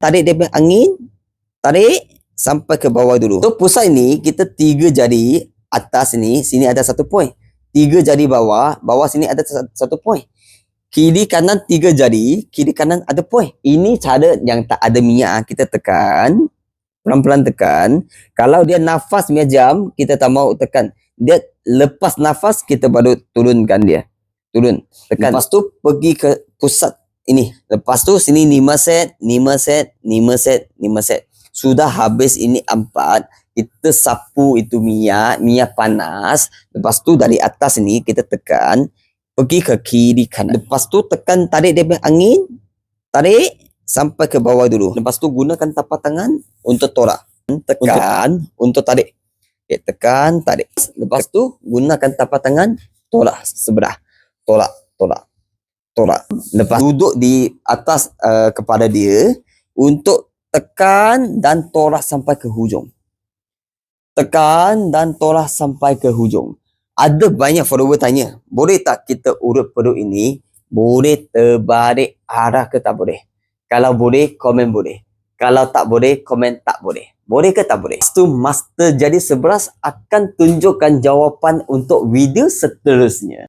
tarik dia punya angin, tarik sampai ke bawah dulu. So pusat ni kita 3 jari atas ni, sini ada 1 point. 3 jari bawah, bawah sini ada 1 point. Kiri kanan 3 jari, kiri kanan ada point. Ini cara yang tak ada minyak, kita tekan, pelan-pelan tekan. Kalau dia nafas punya jam, kita tak mau tekan. Dia lepas nafas, kita baru turunkan dia. Turun, tekan. Lepas tu pergi ke pusat ini. Lepas tu sini 5 set, 5 set, 5 set, 5 set. Sudah habis ini 4, kita sapu itu minyak panas. Lepas tu dari atas ni kita tekan, pergi ke kiri kanan. Lepas tu tekan, tarik dia punya angin, tarik sampai ke bawah dulu. Lepas tu gunakan tapak tangan untuk tolak. Tekan untuk tarik. Okay, tekan, tarik. Lepas tu gunakan tapak tangan, tolak sebelah. Tolak. Lepas duduk di atas kepala dia untuk tekan dan tolak sampai ke hujung. Tekan dan tolak sampai ke hujung. Ada banyak follower tanya, boleh tak kita urut perut ini, boleh terbalik arah ke tak boleh? Kalau boleh, komen boleh. Kalau tak boleh, komen tak boleh. Boleh ke tak boleh? Lepas tu Master Jadi 11 akan tunjukkan jawapan untuk video seterusnya.